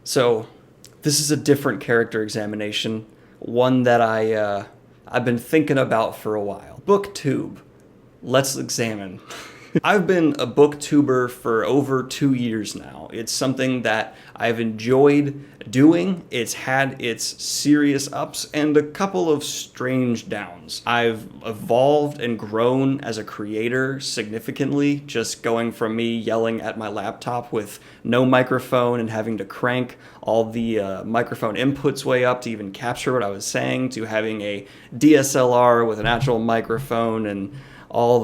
So, this is a different character examination, one that I've been thinking about for a while. BookTube. Let's examine. I've been a booktuber for over 2 years now. It's something that I've enjoyed doing. It's had its serious ups and a couple of strange downs. I've evolved and grown as a creator significantly, just going from me yelling at my laptop with no microphone and having to crank all the microphone inputs way up to even capture what I was saying, to having a DSLR with an actual microphone and all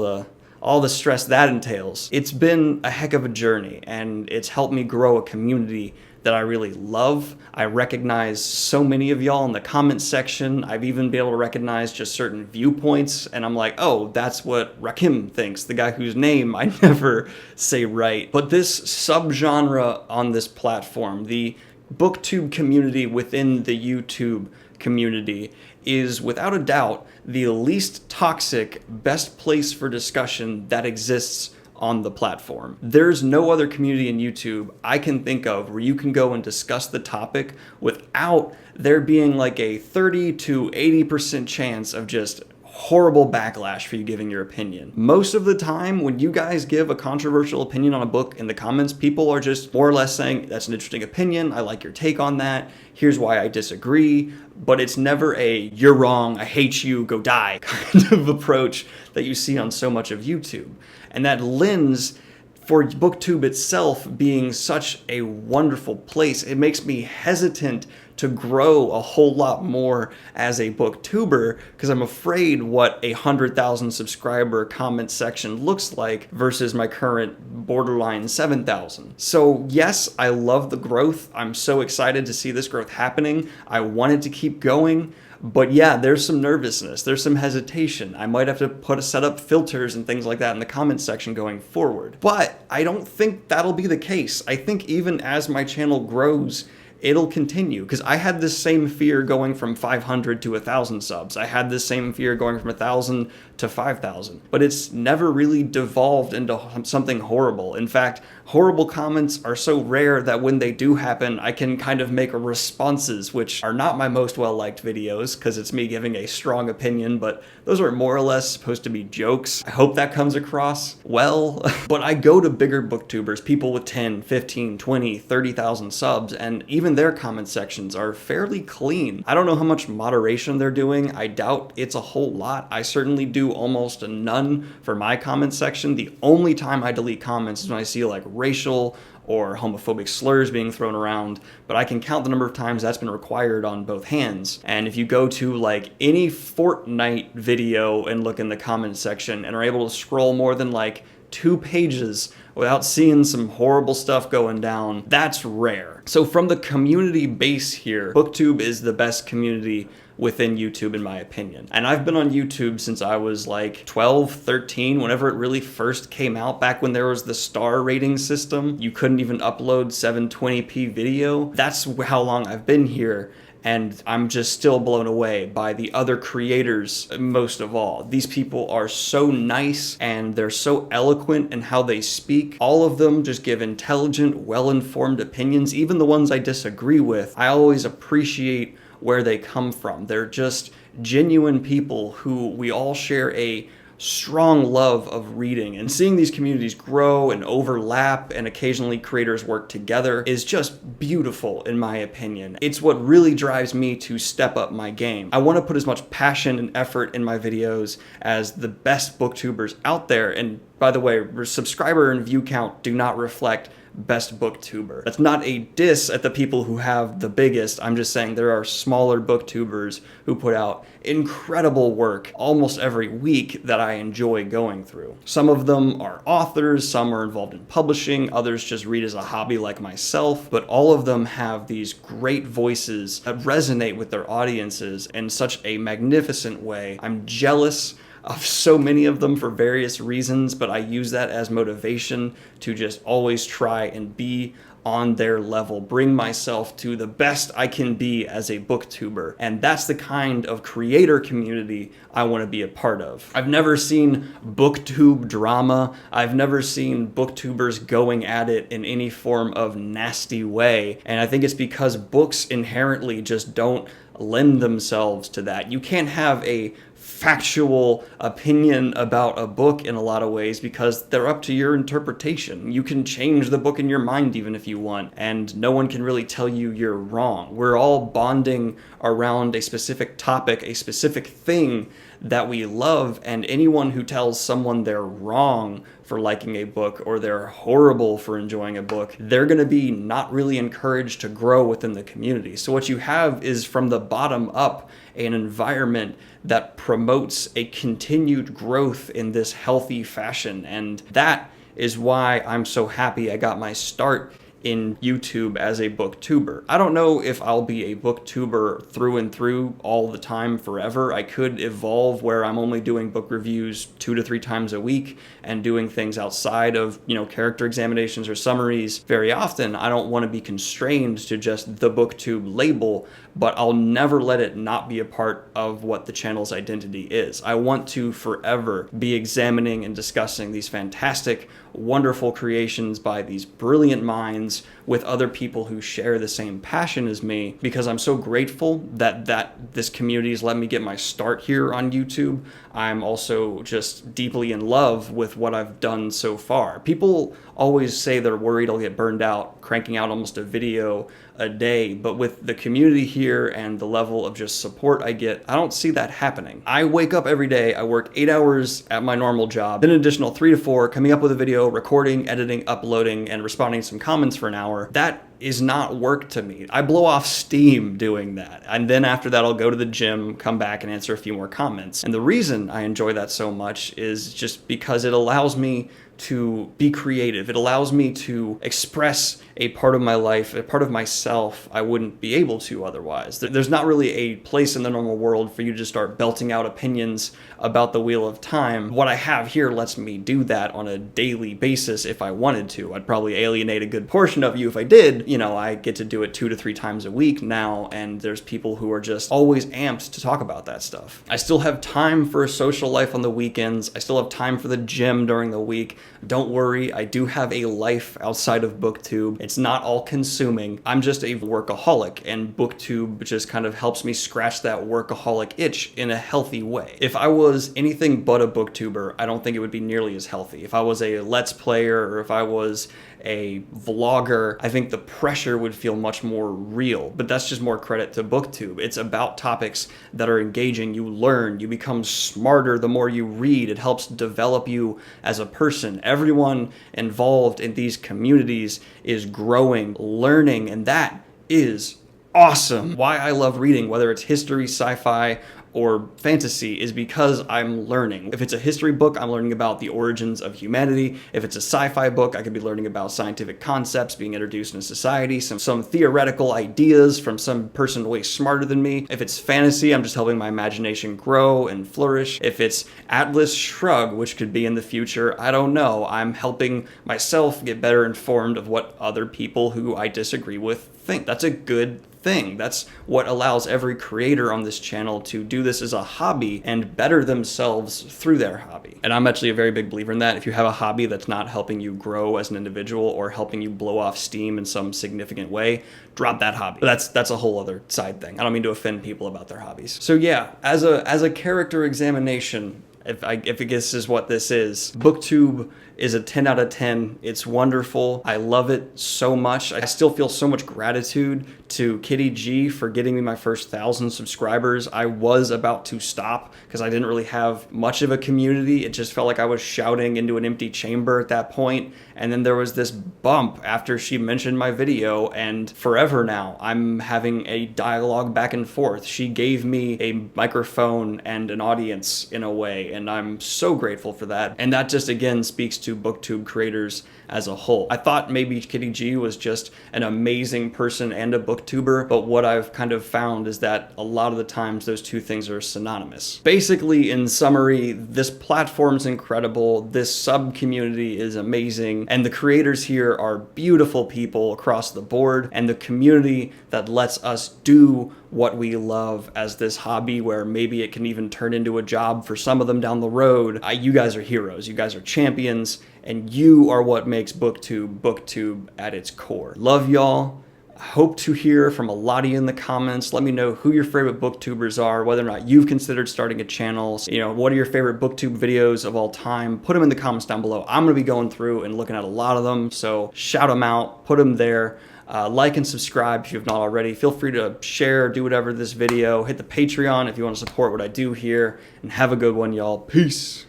the stress that entails. It's been a heck of a journey, and it's helped me grow a community that I really love. I recognize so many of y'all in the comments section. I've even been able to recognize just certain viewpoints, and I'm like, oh, that's what Rakim thinks, the guy whose name I never say right. But this subgenre on this platform, the BookTube community within the YouTube community, is without a doubt the least toxic, best place for discussion that exists on the platform. There's no other community in YouTube I can think of where you can go and discuss the topic without there being like a 30 to 80% chance of just horrible backlash for you giving your opinion. Most of the time, when you guys give a controversial opinion on a book in the comments, people are just more or less saying, that's an interesting opinion, I like your take on that, here's why I disagree, but it's never a, you're wrong, I hate you, go die kind of approach that you see on so much of YouTube. And that lens for BookTube itself being such a wonderful place, it makes me hesitant to grow a whole lot more as a booktuber, because I'm afraid what a 100,000 subscriber comment section looks like versus my current borderline 7,000. So yes, I love the growth. I'm so excited to see this growth happening. I want it to keep going. But yeah, there's some nervousness, there's some hesitation. I might have to set up filters and things like that in the comments section going forward. But I don't think that'll be the case. I think even as my channel grows, it'll continue, because I had this same fear going from 500 to 1,000 subs. I had this same fear going from 1,000 to 5,000, but it's never really devolved into something horrible. In fact, horrible comments are so rare that when they do happen, I can kind of make responses, which are not my most well-liked videos, because it's me giving a strong opinion, but those are more or less supposed to be jokes. I hope that comes across well. But I go to bigger booktubers, people with 10, 15, 20, 30,000 subs, and even their comment sections are fairly clean. I don't know how much moderation they're doing. I doubt it's a whole lot. I certainly do almost none for my comment section. The only time I delete comments is when I see like racial or homophobic slurs being thrown around, but I can count the number of times that's been required on both hands. And if you go to like any Fortnite video and look in the comment section and are able to scroll more than like 2 pages without seeing some horrible stuff going down, that's rare. So from the community base here, BookTube is the best community within YouTube in my opinion. And I've been on YouTube since I was like 12, 13, whenever it really first came out, back when there was the star rating system. You couldn't even upload 720p video. That's how long I've been here. And I'm just still blown away by the other creators most of all. These people are so nice and they're so eloquent in how they speak. All of them just give intelligent, well-informed opinions, even the ones I disagree with. I always appreciate where they come from. They're just genuine people who we all share a strong love of reading, and seeing these communities grow and overlap and occasionally creators work together is just beautiful in my opinion. It's what really drives me to step up my game. I want to put as much passion and effort in my videos as the best booktubers out there, and by the way, subscriber and view count do not reflect best booktuber. That's not a diss at the people who have the biggest. I'm just saying there are smaller booktubers who put out incredible work almost every week that I enjoy going through. Some of them are authors, some are involved in publishing, others just read as a hobby like myself, but all of them have these great voices that resonate with their audiences in such a magnificent way. I'm jealous of so many of them for various reasons, but I use that as motivation to just always try and be on their level, bring myself to the best I can be as a booktuber. And that's the kind of creator community I want to be a part of. I've never seen booktube drama. I've never seen booktubers going at it in any form of nasty way. And I think it's because books inherently just don't lend themselves to that. You can't have a factual opinion about a book in a lot of ways because they're up to your interpretation. You can change the book in your mind even if you want, and no one can really tell you you're wrong. We're all bonding around a specific topic, a specific thing that we love, and anyone who tells someone they're wrong for liking a book or they're horrible for enjoying a book, they're going to be not really encouraged to grow within the community. So what you have is, from the bottom up, an environment that promotes a continued growth in this healthy fashion. And that is why I'm so happy I got my start in YouTube as a booktuber. I don't know if I'll be a booktuber through and through all the time forever. I could evolve where I'm only doing book reviews 2 to 3 times a week and doing things outside of, character examinations or summaries very often. I don't want to be constrained to just the BookTube label, but I'll never let it not be a part of what the channel's identity is. I want to forever be examining and discussing these fantastic, wonderful creations by these brilliant minds with other people who share the same passion as me, because I'm so grateful that this community has let me get my start here on YouTube. I'm also just deeply in love with what I've done so far. People always say they're worried I'll get burned out cranking out almost a video a day, but with the community here and the level of just support I get, I don't see that happening. I wake up every day, I work 8 hours at my normal job, then an additional 3 to 4 coming up with a video, recording, editing, uploading, and responding to some comments for an hour. That is not work to me. I blow off steam doing that. And then after that, I'll go to the gym, come back and answer a few more comments. And the reason I enjoy that so much is just because it allows me to be creative. It allows me to express a part of my life, a part of myself I wouldn't be able to otherwise. There's not really a place in the normal world for you to just start belting out opinions about the Wheel of Time. What I have here lets me do that on a daily basis if I wanted to. I'd probably alienate a good portion of you if I did. I get to do it 2 to 3 times a week now, and there's people who are just always amped to talk about that stuff. I still have time for a social life on the weekends. I still have time for the gym during the week. Don't worry, I do have a life outside of BookTube. It's not all consuming. I'm just a workaholic, and BookTube just kind of helps me scratch that workaholic itch in a healthy way. If I was anything but a booktuber, I don't think it would be nearly as healthy. If I was a Let's Player or if I was a vlogger, I think the pressure would feel much more real, but that's just more credit to BookTube. It's about topics that are engaging. You learn, you become smarter the more you read. It helps develop you as a person. Everyone involved in these communities is growing, learning, and that is awesome. Why I love reading, whether it's history, sci-fi, or fantasy, is because I'm learning. If it's a history book, I'm learning about the origins of humanity. If it's a sci-fi book, I could be learning about scientific concepts being introduced in society, some theoretical ideas from some person way smarter than me. If it's fantasy, I'm just helping my imagination grow and flourish. If it's Atlas Shrugged, which could be in the future, I don't know. I'm helping myself get better informed of what other people who I disagree with think. That's a good thing. That's what allows every creator on this channel to do this as a hobby and better themselves through their hobby. And I'm actually a very big believer in that. If you have a hobby that's not helping you grow as an individual or helping you blow off steam in some significant way, drop that hobby. But that's a whole other side thing. I don't mean to offend people about their hobbies. So yeah, as a character examination, if this is what this is, BookTube is a 10 out of 10. It's wonderful. I love it so much. I still feel so much gratitude to Kitty G for getting me my first 1,000 subscribers. I was about to stop because I didn't really have much of a community. It just felt like I was shouting into an empty chamber at that point. And then there was this bump after she mentioned my video, and forever now I'm having a dialogue back and forth. She gave me a microphone and an audience in a way, and I'm so grateful for that. And that just again speaks to BookTube creators as a whole. I thought maybe Kitty G was just an amazing person and a booktuber, but what I've kind of found is that a lot of the times those two things are synonymous. Basically, in summary, this platform's incredible, this sub-community is amazing, and the creators here are beautiful people across the board, and the community that lets us do what we love as this hobby, where maybe it can even turn into a job for some of them down the road. You guys are heroes, you guys are champions, and you are what makes BookTube at its core. Love y'all. I hope to hear from a lot of you in the comments. Let me know who your favorite booktubers are, whether or not you've considered starting a channel. You know, what are your favorite booktube videos of all time? Put them in the comments down below. I'm gonna be going through and looking at a lot of them, so shout them out, put them there. Like and subscribe if you've not already. Feel free to share, do whatever this video. Hit the Patreon if you want to support what I do here. And have a good one, y'all. Peace.